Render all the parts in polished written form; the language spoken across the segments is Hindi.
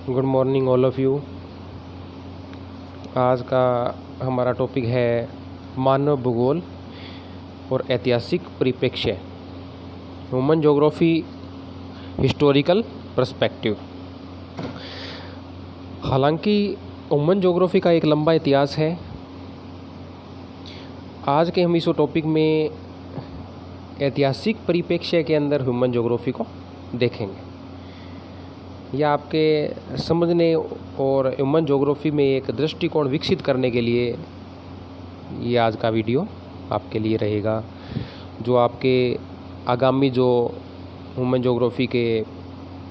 Good morning all of you. आज का हमारा टॉपिक है मानव भूगोल और ऐतिहासिक परिप्रेक्ष्य, ह्यूमन ज्योग्राफी हिस्टोरिकल पर्सपेक्टिव। हालांकि ह्यूमन ज्योग्राफी का एक लंबा इतिहास है। आज के हम इस टॉपिक में ऐतिहासिक परिप्रेक्ष्य के अंदर ह्यूमन ज्योग्राफी को देखेंगे। यह आपके समझने और ह्यूमन ज्योग्राफी में एक दृष्टिकोण विकसित करने के लिए ये आज का वीडियो आपके लिए रहेगा, जो आपके आगामी जो ह्यूमन ज्योग्राफी के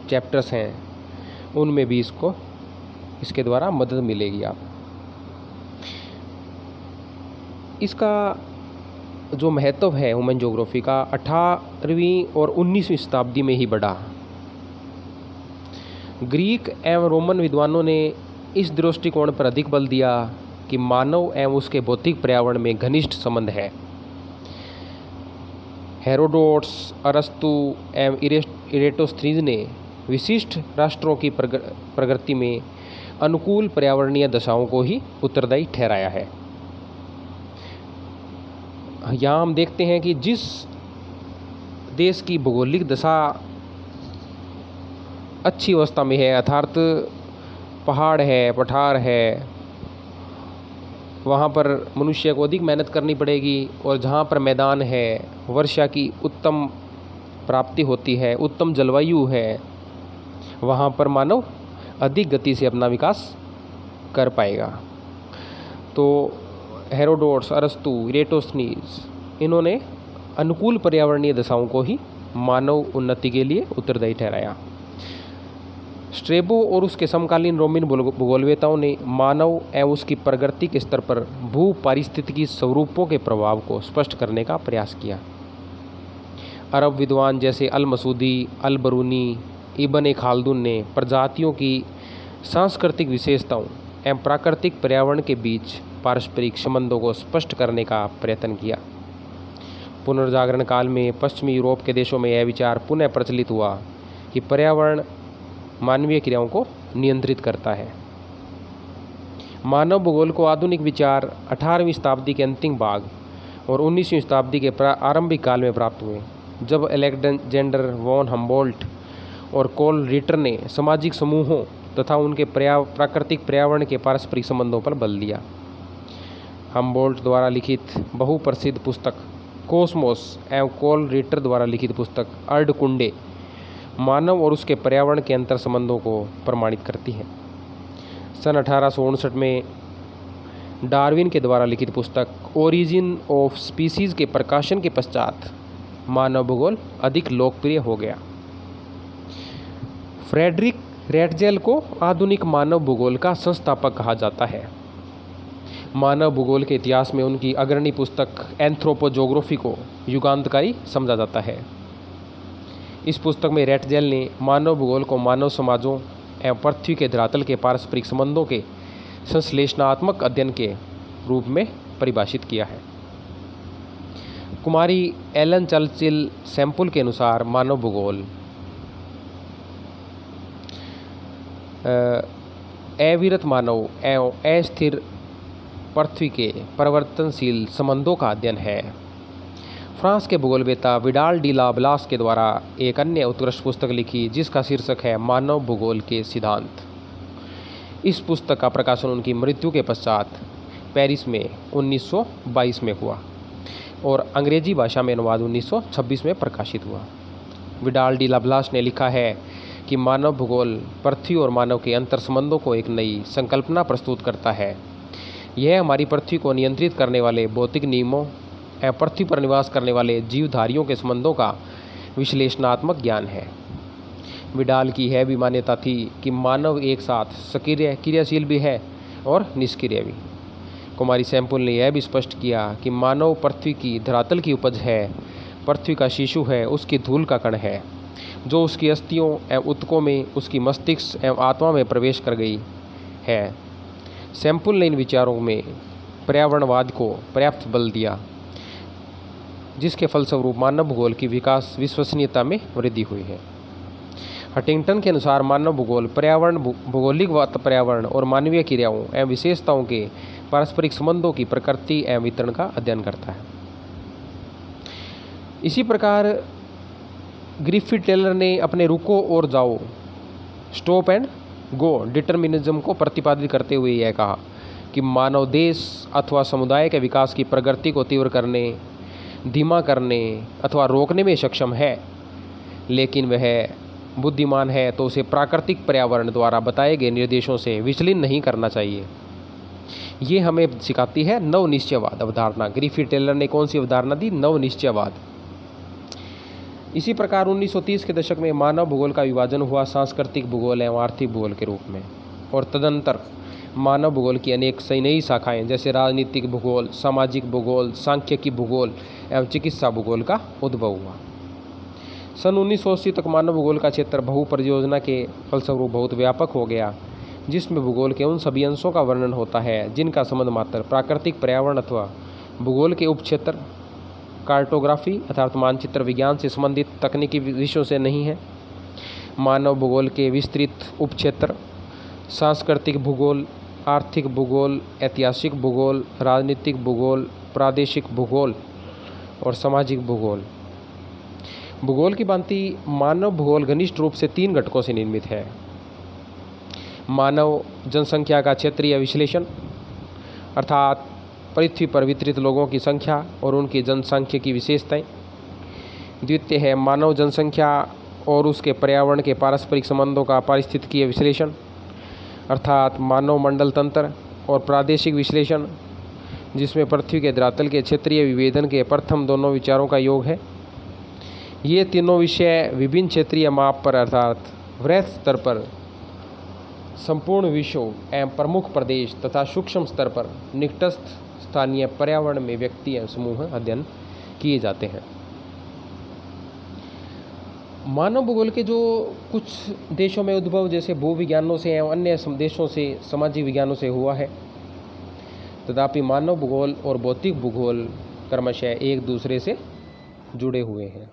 चैप्टर्स हैं उनमें भी इसके द्वारा मदद मिलेगी। आप इसका जो महत्व है ह्यूमन ज्योग्राफी का 18वीं और 19वीं शताब्दी में ही बढ़ा। ग्रीक एवं रोमन विद्वानों ने इस दृष्टिकोण पर अधिक बल दिया कि मानव एवं उसके भौतिक पर्यावरण में घनिष्ठ संबंध है। हेरोडोटस, अरस्तु एवं इरेटोस्थनीज ने विशिष्ट राष्ट्रों की प्रगति में अनुकूल पर्यावरणीय दशाओं को ही उत्तरदायी ठहराया है। यहाँ हम देखते हैं कि जिस देश की भौगोलिक दशा अच्छी अवस्था में है, अर्थात पहाड़ है, पठार है, वहाँ पर मनुष्य को अधिक मेहनत करनी पड़ेगी, और जहाँ पर मैदान है, वर्षा की उत्तम प्राप्ति होती है, उत्तम जलवायु है, वहाँ पर मानव अधिक गति से अपना विकास कर पाएगा। तो हेरोडोटस, अरस्तु, इरेटोस्थनीज, इन्होंने अनुकूल पर्यावरणीय दशाओं को ही मानव उन्नति के लिए उत्तरदायी ठहराया। स्ट्रेबो और उसके समकालीन रोमन भूगोलवेताओं ने मानव एवं उसकी प्रगति के स्तर पर भू पारिस्थितिकी स्वरूपों के प्रभाव को स्पष्ट करने का प्रयास किया। अरब विद्वान जैसे अल मसूदी, अल बरूनी, इब्न खाल्दून ने प्रजातियों की सांस्कृतिक विशेषताओं एवं प्राकृतिक पर्यावरण के बीच पारस्परिक संबंधों को स्पष्ट करने का प्रयत्न किया। पुनर्जागरण काल में पश्चिमी यूरोप के देशों में यह विचार पुनः प्रचलित हुआ कि पर्यावरण मानवीय क्रियाओं को नियंत्रित करता है। मानव भूगोल को आधुनिक विचार 18वीं शताब्दी के अंतिम भाग और 19वीं शताब्दी के आरंभिक काल में प्राप्त हुए, जब अलेक्जेंडर वॉन हम्बोल्ट और कोल रिटर ने सामाजिक समूहों तथा उनके प्राकृतिक पर्यावरण के पारस्परिक संबंधों पर बल दिया। हम्बोल्ट द्वारा लिखित बहुप्रसिद्ध पुस्तक कोस्मोस एवं कोल रिटर द्वारा लिखित पुस्तक अर्ध कुंडे मानव और उसके पर्यावरण के अंतर संबंधों को प्रमाणित करती है। सन 1859 में डार्विन के द्वारा लिखित पुस्तक ओरिजिन ऑफ स्पीसीज के प्रकाशन के पश्चात मानव भूगोल अधिक लोकप्रिय हो गया। फ्रेडरिक रेटजेल को आधुनिक मानव भूगोल का संस्थापक कहा जाता है। मानव भूगोल के इतिहास में उनकी अग्रणी पुस्तक एंथ्रोपोजोग्राफी को युगांतकारी समझा जाता है। इस पुस्तक में रेटजेल ने मानव भूगोल को मानव समाजों एवं पृथ्वी के धरातल के पारस्परिक संबंधों के संश्लेषणात्मक अध्ययन के रूप में परिभाषित किया है। कुमारी एलन चर्चिल सैंपल के अनुसार मानव भूगोल अविरत मानव एवं अस्थिर पृथ्वी के परिवर्तनशील संबंधों का अध्ययन है। फ्रांस के भूगोलवेता विडाल डी ला ब्लास के द्वारा एक अन्य उत्कृष्ट पुस्तक लिखी, जिसका शीर्षक है मानव भूगोल के सिद्धांत। इस पुस्तक का प्रकाशन उनकी मृत्यु के पश्चात पेरिस में 1922 में हुआ और अंग्रेजी भाषा में अनुवाद 1926 में प्रकाशित हुआ। विडाल डी ला ब्लास ने लिखा है कि मानव भूगोल पृथ्वी और मानव के अंतर संबंधों को एक नई संकल्पना प्रस्तुत करता है। यह हमारी पृथ्वी को नियंत्रित करने वाले भौतिक नियमों एवं पृथ्वी पर निवास करने वाले जीवधारियों के संबंधों का विश्लेषणात्मक ज्ञान है। विडाल की यह भी मान्यता थी कि मानव एक साथ सक्रिय क्रियाशील भी है और निष्क्रिय भी। कुमारी सैंपल ने यह भी स्पष्ट किया कि मानव पृथ्वी की धरातल की उपज है, पृथ्वी का शिशु है, उसकी धूल का कण है, जो उसकी अस्थियों एवं ऊतकों में, उसकी मस्तिष्क एवं आत्मा में प्रवेश कर गई है। सैंपल ने इन विचारों में पर्यावरणवाद को पर्याप्त बल दिया, जिसके फलस्वरूप मानव भूगोल की विकास विश्वसनीयता में वृद्धि हुई है। हटिंगटन के अनुसार मानव भूगोल पर्यावरण, भौगोलिक पर्यावरण और मानवीय क्रियाओं एवं विशेषताओं के पारस्परिक संबंधों की प्रकृति एवं वितरण का अध्ययन करता है। इसी प्रकार ग्रिफिथ टेलर ने अपने रुको और जाओ, स्टॉप एंड गो डिटर्मिनिज्म को प्रतिपादित करते हुए यह कहा कि मानव देश अथवा समुदाय के विकास की प्रगति को तीव्र करने, धीमा करने अथवा रोकने में सक्षम है, लेकिन वह बुद्धिमान है तो उसे प्राकृतिक पर्यावरण द्वारा बताए गए निर्देशों से विचलित नहीं करना चाहिए। ये हमें सिखाती है नवनिश्चयवाद अवधारणा। ग्रिफिथ टेलर ने कौन सी अवधारणा दी? नवनिश्चयवाद। इसी प्रकार 1930 के दशक में मानव भूगोल का विभाजन हुआ सांस्कृतिक भूगोल एवं आर्थिक भूगोल के रूप में, और तदनंतर मानव भूगोल की अनेक नई शाखाएं जैसे राजनीतिक भूगोल, सामाजिक भूगोल, सांख्यिकी भूगोल एवं चिकित्सा भूगोल का उद्भव हुआ। सन 1980 तक मानव भूगोल का क्षेत्र बहु परियोजना के फलस्वरूप बहुत व्यापक हो गया, जिसमें भूगोल के उन सभी अंशों का वर्णन होता है जिनका संबंध मात्र प्राकृतिक पर्यावरण अथवा भूगोल के उपक्षेत्र कार्टोग्राफी अर्थात मानचित्र विज्ञान से संबंधित तकनीकी विषयों से नहीं है। मानव भूगोल के विस्तृत उपक्षेत्र सांस्कृतिक भूगोल, आर्थिक भूगोल, ऐतिहासिक भूगोल, राजनीतिक भूगोल, प्रादेशिक भूगोल और सामाजिक भूगोल। भूगोल की भांति मानव भूगोल घनिष्ठ रूप से 3 घटकों से निर्मित है। मानव जनसंख्या का क्षेत्रीय विश्लेषण अर्थात पृथ्वी पर वितरित लोगों की संख्या और उनकी जनसांख्यिकी विशेषताएं। द्वितीय है मानव जनसंख्या और उसके पर्यावरण के पारस्परिक संबंधों का पारिस्थितिकीय विश्लेषण अर्थात मानव मंडल तंत्र और प्रादेशिक विश्लेषण, जिसमें पृथ्वी के धरातल के क्षेत्रीय विभेदन के प्रथम दोनों विचारों का योग है। ये तीनों विषय विभिन्न क्षेत्रीय माप पर अर्थात वृहत स्तर पर संपूर्ण विश्व एवं प्रमुख प्रदेश तथा सूक्ष्म स्तर पर निकटस्थ स्थानीय पर्यावरण में व्यक्ति एवं समूह अध्ययन किए जाते हैं। मानव भूगोल के जो कुछ देशों में उद्भव जैसे भूविज्ञानों से एवं अन्य देशों से सामाजिक विज्ञानों से हुआ है, तथापि मानव भूगोल और भौतिक भूगोल क्रमशः एक दूसरे से जुड़े हुए हैं।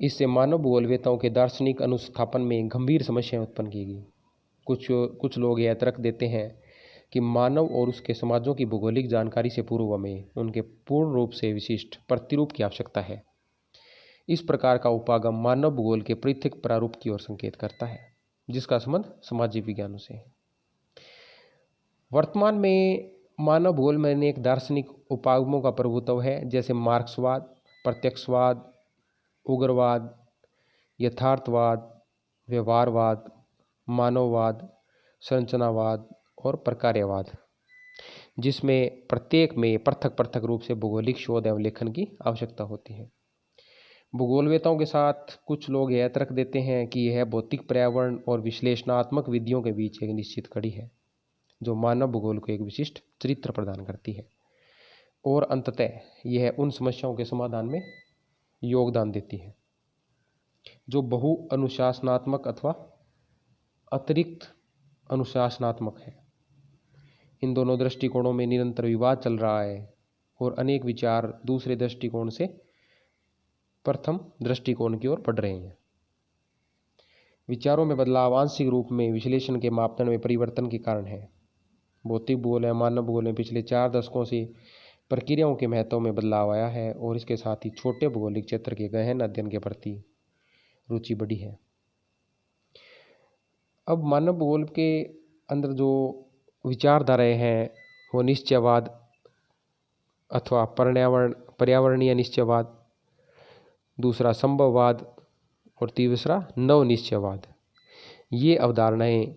इससे मानव भूगोलवेताओं के दार्शनिक अनुस्थापन में गंभीर समस्याएं उत्पन्न की गई। कुछ लोग यह तर्क देते हैं कि मानव और उसके समाजों की भौगोलिक जानकारी से पूर्व में उनके पूर्ण रूप से विशिष्ट प्रतिरूप की आवश्यकता है। इस प्रकार का उपागम मानव भूगोल के पृथक प्रारूप की ओर संकेत करता है, जिसका संबंध सामाजिक विज्ञानों से है। वर्तमान में मानव भूगोल में अनेक दार्शनिक उपागमों का प्रभुत्व है, जैसे मार्क्सवाद, प्रत्यक्षवाद, उग्रवाद, यथार्थवाद, व्यवहारवाद, मानववाद, संरचनावाद और प्रकार्यवाद, जिसमें प्रत्येक में पृथक पृथक रूप से भौगोलिक शोध एवं लेखन की आवश्यकता होती है। भूगोलवेताओं के साथ कुछ लोग यह तर्क देते हैं कि यह भौतिक पर्यावरण और विश्लेषणात्मक विधियों के बीच एक निश्चित कड़ी है, जो मानव भूगोल को एक विशिष्ट चरित्र प्रदान करती है और अंततः यह उन समस्याओं के समाधान में योगदान देती है जो बहु अनुशासनात्मक अथवा अतिरिक्त अनुशासनात्मक है। इन दोनों दृष्टिकोणों में निरंतर विवाद चल रहा है और अनेक विचार दूसरे दृष्टिकोण से प्रथम दृष्टिकोण की ओर बढ़ रहे हैं। विचारों में बदलाव आंशिक रूप में विश्लेषण के मापदंड में परिवर्तन के कारण है। भौतिक भूगोल या मानव भूगोल में पिछले 4 दशकों से प्रक्रियाओं के महत्व में बदलाव आया है और इसके साथ ही छोटे भौगोलिक क्षेत्र के गहन अध्ययन के प्रति रुचि बढ़ी है। अब मानव भूगोल के अंदर जो विचारधाराएं हैं वो निश्चयवाद अथवा पर्यावरणीय निश्चयवाद, दूसरा संभववाद और तीसरा नवनिश्चयवाद। ये अवधारणाएं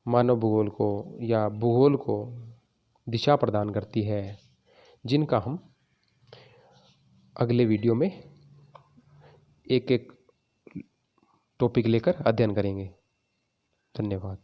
मानव भूगोल को या भूगोल को दिशा प्रदान करती है, जिनका हम अगले वीडियो में एक एक टॉपिक लेकर अध्ययन करेंगे। धन्यवाद।